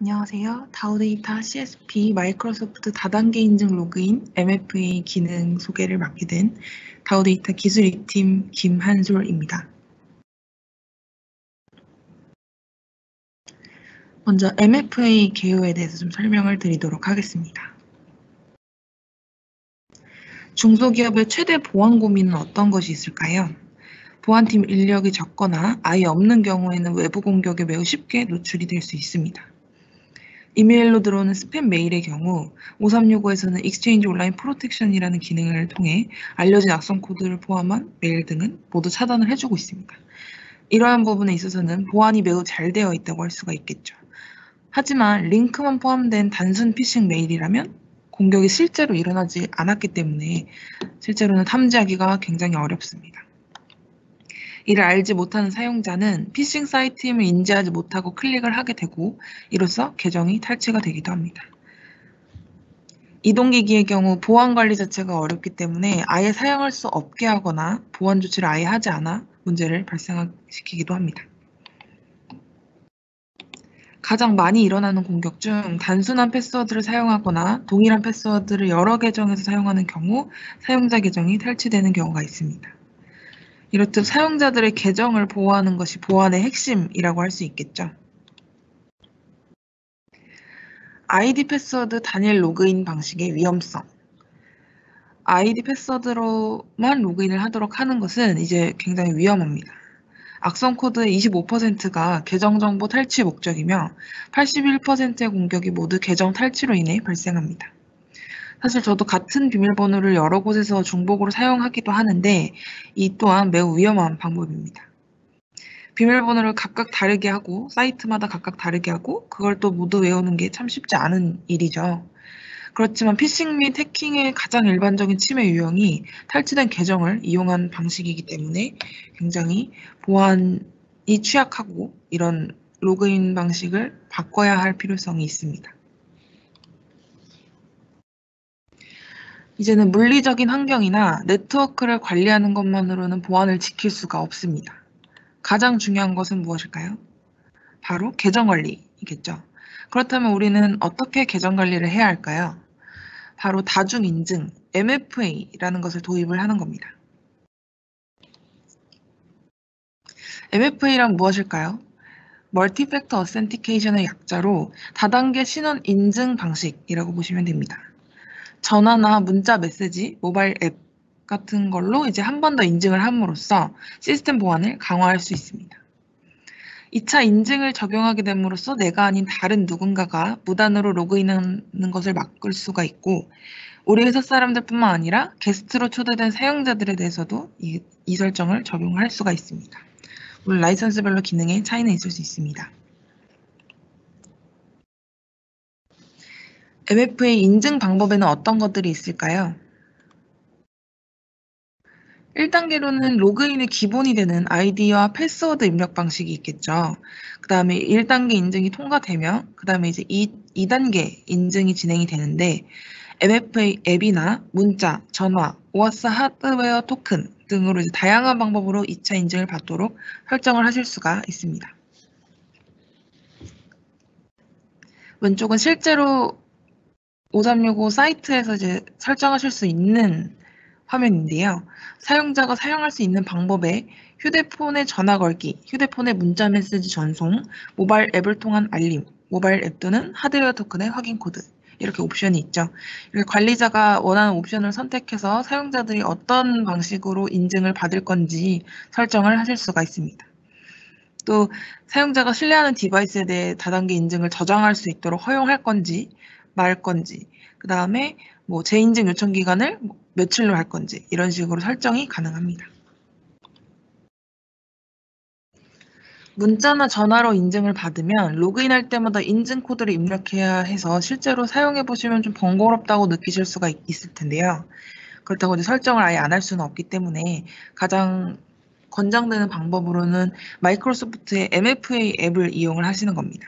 안녕하세요. 다우데이터 CSP 마이크로소프트 다단계 인증 로그인 MFA 기능 소개를 맡게 된 다우데이터 기술 2팀 김한솔입니다. 먼저 MFA 개요에 대해서 좀 설명을 드리도록 하겠습니다. 중소기업의 최대 보안 고민은 어떤 것이 있을까요? 보안팀 인력이 적거나 아예 없는 경우에는 외부 공격에 매우 쉽게 노출이 될 수 있습니다. 이메일로 들어오는 스팸 메일의 경우 5365에서는 익스체인지 온라인 프로텍션이라는 기능을 통해 알려진 악성 코드를 포함한 메일 등은 모두 차단을 해주고 있습니다. 이러한 부분에 있어서는 보안이 매우 잘 되어 있다고 할 수가 있겠죠. 하지만 링크만 포함된 단순 피싱 메일이라면 공격이 실제로 일어나지 않았기 때문에 실제로는 탐지하기가 굉장히 어렵습니다. 이를 알지 못하는 사용자는 피싱 사이트임을 인지하지 못하고 클릭을 하게 되고 이로써 계정이 탈취가 되기도 합니다. 이동기기의 경우 보안 관리 자체가 어렵기 때문에 아예 사용할 수 없게 하거나 보안 조치를 아예 하지 않아 문제를 발생시키기도 합니다. 가장 많이 일어나는 공격 중 단순한 패스워드를 사용하거나 동일한 패스워드를 여러 계정에서 사용하는 경우 사용자 계정이 탈취되는 경우가 있습니다. 이렇듯 사용자들의 계정을 보호하는 것이 보안의 핵심이라고 할 수 있겠죠. 아이디 패스워드 단일 로그인 방식의 위험성. 아이디 패스워드로만 로그인을 하도록 하는 것은 이제 굉장히 위험합니다. 악성 코드의 25%가 계정 정보 탈취 목적이며 81%의 공격이 모두 계정 탈취로 인해 발생합니다. 사실 저도 같은 비밀번호를 여러 곳에서 중복으로 사용하기도 하는데 이 또한 매우 위험한 방법입니다. 비밀번호를 각각 다르게 하고 사이트마다 각각 다르게 하고 그걸 또 모두 외우는 게 참 쉽지 않은 일이죠. 그렇지만 피싱 및 해킹의 가장 일반적인 침해 유형이 탈취된 계정을 이용한 방식이기 때문에 굉장히 보안이 취약하고 이런 로그인 방식을 바꿔야 할 필요성이 있습니다. 이제는 물리적인 환경이나 네트워크를 관리하는 것만으로는 보안을 지킬 수가 없습니다. 가장 중요한 것은 무엇일까요? 바로 계정 관리이겠죠. 그렇다면 우리는 어떻게 계정 관리를 해야 할까요? 바로 다중인증, MFA라는 것을 도입을 하는 겁니다. MFA란 무엇일까요? 멀티팩터 어센티케이션의 약자로 다단계 신원 인증 방식이라고 보시면 됩니다. 전화나 문자 메시지, 모바일 앱 같은 걸로 이제 한 번 더 인증을 함으로써 시스템 보안을 강화할 수 있습니다. 2차 인증을 적용하게 됨으로써 내가 아닌 다른 누군가가 무단으로 로그인하는 것을 막을 수가 있고 우리 회사 사람들뿐만 아니라 게스트로 초대된 사용자들에 대해서도 이 설정을 적용할 수가 있습니다. 물론 라이선스별로 기능에 차이는 있을 수 있습니다. MFA 인증 방법에는 어떤 것들이 있을까요? 1단계로는 로그인의 기본이 되는 아이디와 패스워드 입력 방식이 있겠죠. 그 다음에 1단계 인증이 통과되면 그 다음에 이제 2단계 인증이 진행이 되는데 MFA 앱이나 문자, 전화, 오아스 하드웨어 토큰 등으로 이제 다양한 방법으로 2차 인증을 받도록 설정을 하실 수가 있습니다. 왼쪽은 실제로 5365 사이트에서 이제 설정하실 수 있는 화면인데요. 사용자가 사용할 수 있는 방법에 휴대폰에 전화 걸기, 휴대폰에 문자 메시지 전송, 모바일 앱을 통한 알림, 모바일 앱 또는 하드웨어 토큰의 확인 코드 이렇게 옵션이 있죠. 이렇게 관리자가 원하는 옵션을 선택해서 사용자들이 어떤 방식으로 인증을 받을 건지 설정을 하실 수가 있습니다. 또 사용자가 신뢰하는 디바이스에 대해 다단계 인증을 저장할 수 있도록 허용할 건지 말 건지 그 다음에 뭐 재인증 요청 기간을 며칠로 할 건지 이런 식으로 설정이 가능합니다. 문자나 전화로 인증을 받으면 로그인할 때마다 인증 코드를 입력해야 해서 실제로 사용해 보시면 좀 번거롭다고 느끼실 수가 있을 텐데요. 그렇다고 이제 설정을 아예 안 할 수는 없기 때문에 가장 권장되는 방법으로는 마이크로소프트의 MFA 앱을 이용을 하시는 겁니다.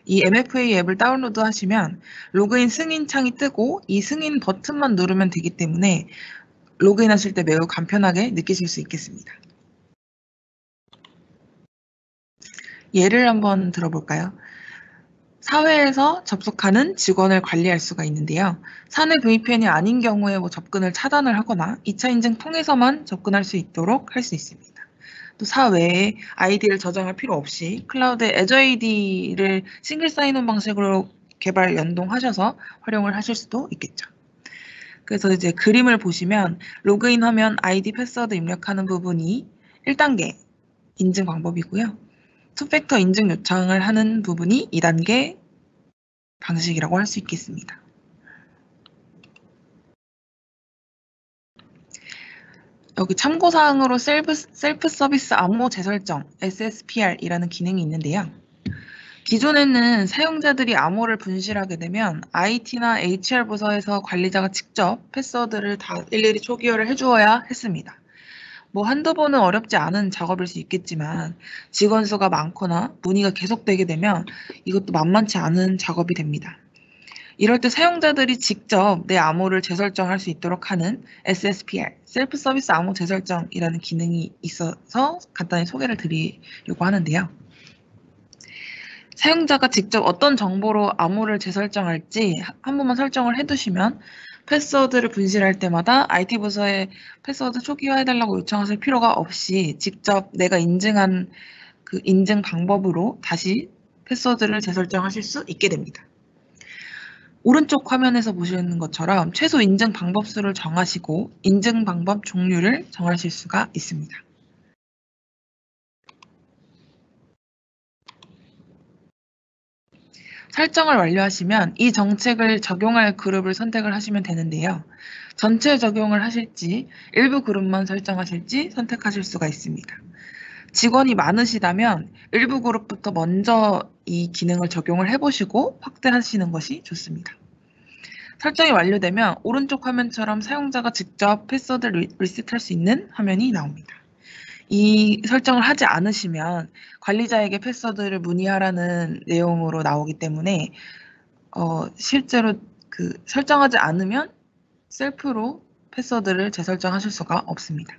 이 MFA 앱을 다운로드 하시면 로그인 승인 창이 뜨고 이 승인 버튼만 누르면 되기 때문에 로그인 하실 때 매우 간편하게 느끼실 수 있겠습니다. 예를 한번 들어볼까요? 사회에서 접속하는 직원을 관리할 수가 있는데요. 사내 VPN이 아닌 경우에 접근을 차단을 하거나 2차 인증 통해서만 접근할 수 있도록 할 수 있습니다. 또 사외에 아이디를 저장할 필요 없이 클라우드에 Azure AD를 싱글 사인온 방식으로 개발 연동하셔서 활용을 하실 수도 있겠죠. 그래서 이제 그림을 보시면 로그인 화면 아이디 패스워드 입력하는 부분이 1단계 인증 방법이고요. 투팩터 인증 요청을 하는 부분이 2단계 방식이라고 할 수 있겠습니다. 여기 참고사항으로 셀프 서비스 암호 재설정 SSPR이라는 기능이 있는데요. 기존에는 사용자들이 암호를 분실하게 되면 IT나 HR 부서에서 관리자가 직접 패스워드를 다 일일이 초기화를 해주어야 했습니다. 한두 번은 어렵지 않은 작업일 수 있겠지만 직원 수가 많거나 문의가 계속되게 되면 이것도 만만치 않은 작업이 됩니다. 이럴 때 사용자들이 직접 내 암호를 재설정할 수 있도록 하는 SSPR, 셀프 서비스 암호 재설정이라는 기능이 있어서 간단히 소개를 드리려고 하는데요. 사용자가 직접 어떤 정보로 암호를 재설정할지 한 번만 설정을 해두시면 패스워드를 분실할 때마다 IT 부서에 패스워드 초기화해달라고 요청하실 필요가 없이 직접 내가 인증한 그 인증 방법으로 다시 패스워드를 재설정하실 수 있게 됩니다. 오른쪽 화면에서 보시는 것처럼 최소 인증 방법 수를 정하시고 인증 방법 종류를 정하실 수가 있습니다. 설정을 완료하시면 이 정책을 적용할 그룹을 선택을 하시면 되는데요. 전체 적용을 하실지 일부 그룹만 설정하실지 선택하실 수가 있습니다. 직원이 많으시다면 일부 그룹부터 먼저 이 기능을 적용을 해보시고 확대하시는 것이 좋습니다. 설정이 완료되면 오른쪽 화면처럼 사용자가 직접 패스워드를 리셋할 수 있는 화면이 나옵니다. 이 설정을 하지 않으시면 관리자에게 패스워드를 문의하라는 내용으로 나오기 때문에 실제로 설정하지 않으면 셀프로 패스워드를 재설정하실 수가 없습니다.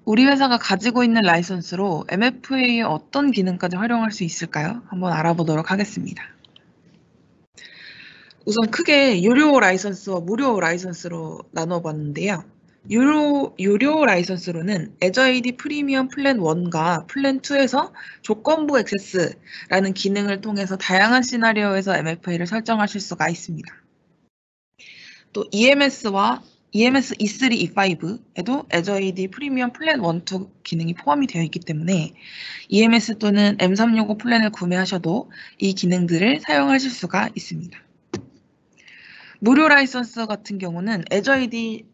우리 회사가 가지고 있는 라이선스로 MFA의 어떤 기능까지 활용할 수 있을까요? 한번 알아보도록 하겠습니다. 우선 크게 유료 라이선스와 무료 라이선스로 나눠봤는데요. 유료 라이선스로는 Azure AD 프리미엄 플랜 1과 플랜 2에서 조건부 액세스라는 기능을 통해서 다양한 시나리오에서 MFA를 설정하실 수가 있습니다. 또 EMS E3, E5에도 Azure AD 프리미엄 플랜 1, 2 기능이 포함이 되어 있기 때문에 EMS 또는 M365 플랜을 구매하셔도 이 기능들을 사용하실 수가 있습니다. 무료 라이선스 같은 경우는 Azure AD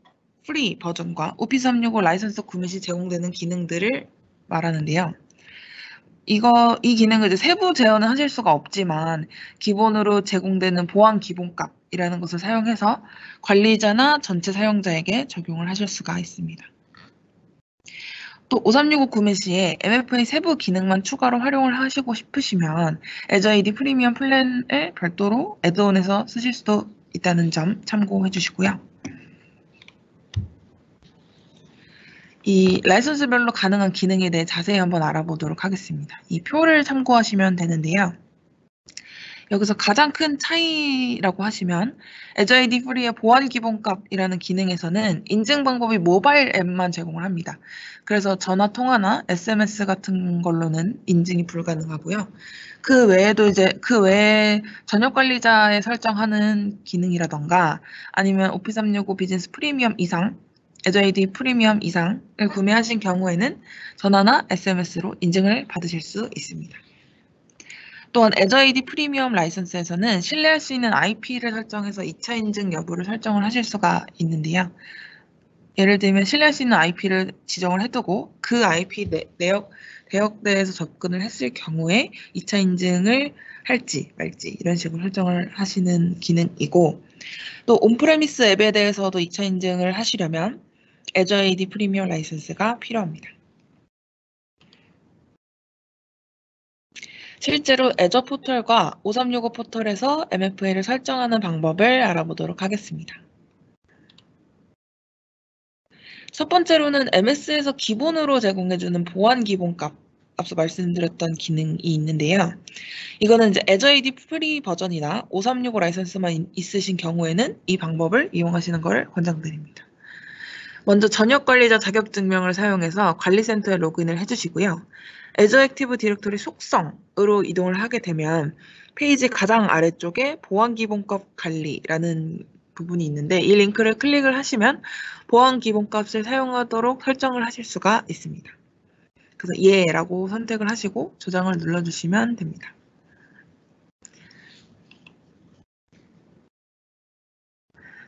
프리 버전과 오피스 365 라이선스 구매 시 제공되는 기능들을 말하는데요. 이 기능을 이제 세부 제어는 하실 수가 없지만 기본으로 제공되는 보안 기본값이라는 것을 사용해서 관리자나 전체 사용자에게 적용을 하실 수가 있습니다. 또 5365 구매 시에 MFA 세부 기능만 추가로 활용을 하시고 싶으시면 Azure AD 프리미엄 플랜을 별도로 애드온에서 쓰실 수도 있다는 점 참고해 주시고요. 이 라이선스별로 가능한 기능에 대해 자세히 한번 알아보도록 하겠습니다. 이 표를 참고하시면 되는데요. 여기서 가장 큰 차이라고 하시면 Azure AD 프리의 보안 기본값이라는 기능에서는 인증 방법이 모바일 앱만 제공을 합니다. 그래서 전화 통화나 SMS 같은 걸로는 인증이 불가능하고요. 그 외에 전역 관리자에 설정하는 기능이라던가 아니면 오피스 365 비즈니스 프리미엄 이상 Azure AD 프리미엄 이상을 구매하신 경우에는 전화나 SMS로 인증을 받으실 수 있습니다. 또한 Azure AD 프리미엄 라이선스에서는 신뢰할 수 있는 IP를 설정해서 2차 인증 여부를 설정을 하실 수가 있는데요. 예를 들면 신뢰할 수 있는 IP를 지정을 해두고 그 IP 대역대에서 접근을 했을 경우에 2차 인증을 할지 말지 이런 식으로 설정을 하시는 기능이고 또 온프레미스 앱에 대해서도 2차 인증을 하시려면 Azure AD 프리미엄 라이선스가 필요합니다. 실제로 Azure 포털과 5365 포털에서 MFA를 설정하는 방법을 알아보도록 하겠습니다. 첫 번째로는 MS에서 기본으로 제공해주는 보안 기본값 앞서 말씀드렸던 기능이 있는데요. 이거는 이제 Azure AD 프리 버전이나 5365 라이선스만 있으신 경우에는 이 방법을 이용하시는 것을 권장드립니다. 먼저 전역 관리자 자격 증명을 사용해서 관리센터에 로그인을 해주시고요. Azure 액티브 디렉토리 속성으로 이동을 하게 되면 페이지 가장 아래쪽에 보안 기본값 관리라는 부분이 있는데 이 링크를 클릭을 하시면 보안 기본값을 사용하도록 설정을 하실 수가 있습니다. 그래서 예라고 선택을 하시고 저장을 눌러주시면 됩니다.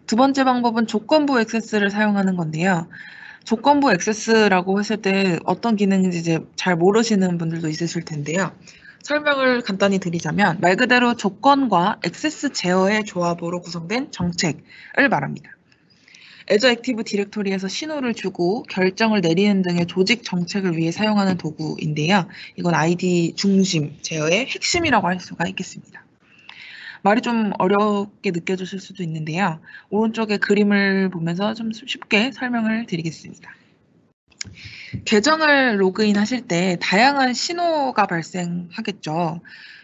두 번째 방법은 조건부 액세스를 사용하는 건데요. 조건부 액세스라고 했을 때 어떤 기능인지 이제 잘 모르시는 분들도 있으실 텐데요. 설명을 간단히 드리자면 말 그대로 조건과 액세스 제어의 조합으로 구성된 정책을 말합니다. Azure 액티브 디렉토리에서 신호를 주고 결정을 내리는 등의 조직 정책을 위해 사용하는 도구인데요. 이건 아이디 중심 제어의 핵심이라고 할 수가 있겠습니다. 말이 좀 어렵게 느껴지실 수도 있는데요. 오른쪽에 그림을 보면서 좀 쉽게 설명을 드리겠습니다. 계정을 로그인하실 때 다양한 신호가 발생하겠죠.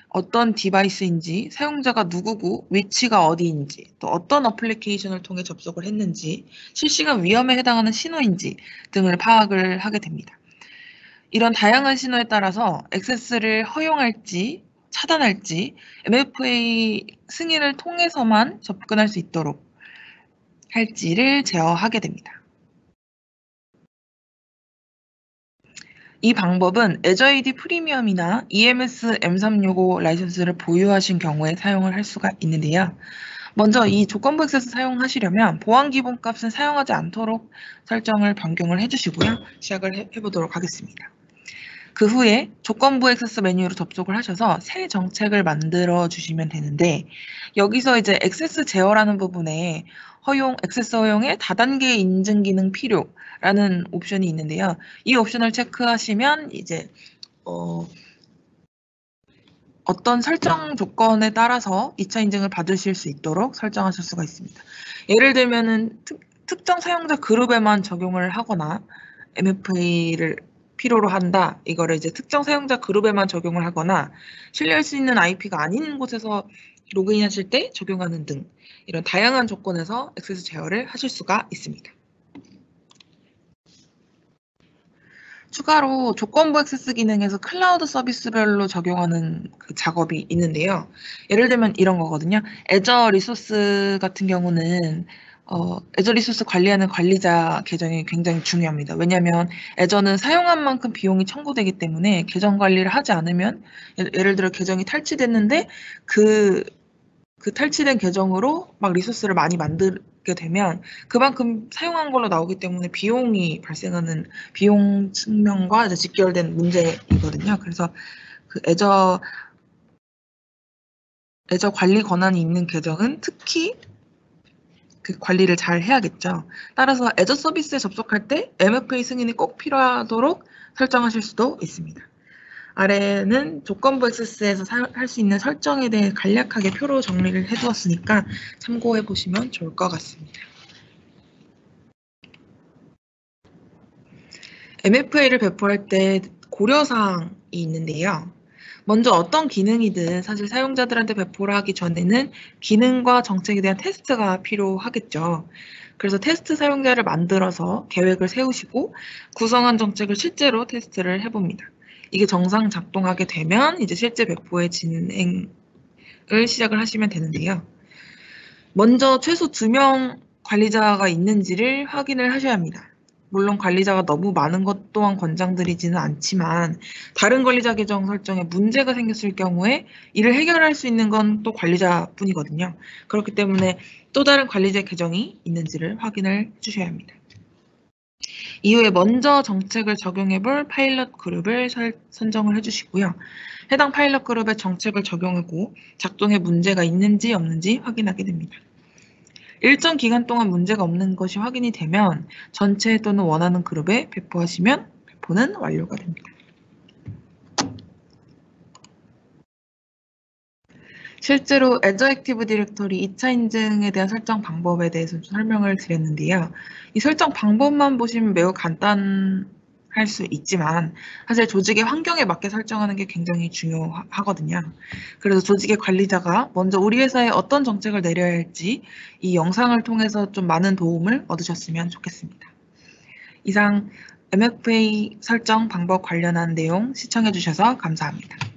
어떤 디바이스인지, 사용자가 누구고, 위치가 어디인지, 또 어떤 어플리케이션을 통해 접속을 했는지, 실시간 위험에 해당하는 신호인지 등을 파악을 하게 됩니다. 이런 다양한 신호에 따라서 액세스를 허용할지 차단할지 MFA 승인을 통해서만 접근할 수 있도록 할지를 제어하게 됩니다. 이 방법은 Azure AD 프리미엄이나 EMS M365 라이선스를 보유하신 경우에 사용을 할 수가 있는데요. 먼저 이 조건부 액세스 사용하시려면 보안 기본값은 사용하지 않도록 설정을 변경을 해주시고요. 시작을 해보도록 하겠습니다. 그 후에 조건부 액세스 메뉴로 접속을 하셔서 새 정책을 만들어 주시면 되는데 여기서 이제 액세스 제어라는 부분에 액세스 허용에 다단계 인증 기능 필요라는 옵션이 있는데요. 이 옵션을 체크하시면 이제 어떤 설정 조건에 따라서 2차 인증을 받으실 수 있도록 설정하실 수가 있습니다. 예를 들면은 특정 사용자 그룹에만 적용을 하거나 MFA를 필요로 한다. 이거를 이제 특정 사용자 그룹에만 적용을 하거나 신뢰할 수 있는 IP가 아닌 곳에서 로그인하실 때 적용하는 등 이런 다양한 조건에서 액세스 제어를 하실 수가 있습니다. 추가로 조건부 액세스 기능에서 클라우드 서비스별로 적용하는 그 작업이 있는데요. 예를 들면 이런 거거든요. Azure 리소스 같은 경우는 Azure 리소스 관리하는 관리자 계정이 굉장히 중요합니다. 왜냐하면 Azure는 사용한 만큼 비용이 청구되기 때문에 계정 관리를 하지 않으면 예를 들어 계정이 탈취됐는데 그 탈취된 계정으로 막 리소스를 많이 만들게 되면 그만큼 사용한 걸로 나오기 때문에 비용이 발생하는 비용 측면과 이제 직결된 문제이거든요. 그래서 그 Azure 관리 권한이 있는 계정은 특히 그 관리를 잘 해야겠죠. 따라서 Azure 서비스에 접속할 때 MFA 승인이 꼭 필요하도록 설정하실 수도 있습니다. 아래는 조건부 액세스에서 할 수 있는 설정에 대해 간략하게 표로 정리를 해두었으니까 참고해 보시면 좋을 것 같습니다. MFA를 배포할 때 고려사항이 있는데요. 먼저 어떤 기능이든 사실 사용자들한테 배포를 하기 전에는 기능과 정책에 대한 테스트가 필요하겠죠. 그래서 테스트 사용자를 만들어서 계획을 세우시고 구성한 정책을 실제로 테스트를 해봅니다. 이게 정상 작동하게 되면 이제 실제 배포의 진행을 시작을 하시면 되는데요. 먼저 최소 2명 관리자가 있는지를 확인을 하셔야 합니다. 물론 관리자가 너무 많은 것 또한 권장드리지는 않지만 다른 관리자 계정 설정에 문제가 생겼을 경우에 이를 해결할 수 있는 건 또 관리자뿐이거든요. 그렇기 때문에 또 다른 관리자 계정이 있는지를 확인을 해주셔야 합니다. 이후에 먼저 정책을 적용해 볼 파일럿 그룹을 선정을 해주시고요. 해당 파일럿 그룹에 정책을 적용하고 작동에 문제가 있는지 없는지 확인하게 됩니다. 일정 기간 동안 문제가 없는 것이 확인이 되면 전체 또는 원하는 그룹에 배포하시면 배포는 완료가 됩니다. 실제로 Azure 액티브 디렉토리 2차 인증에 대한 설정 방법에 대해서 좀 설명을 드렸는데요. 이 설정 방법만 보시면 매우 간단하게 할 수 있지만 사실 조직의 환경에 맞게 설정하는 게 굉장히 중요하거든요. 그래서 조직의 관리자가 먼저 우리 회사에 어떤 정책을 내려야 할지 이 영상을 통해서 좀 많은 도움을 얻으셨으면 좋겠습니다. 이상 MFA 설정 방법 관련한 내용 시청해 주셔서 감사합니다.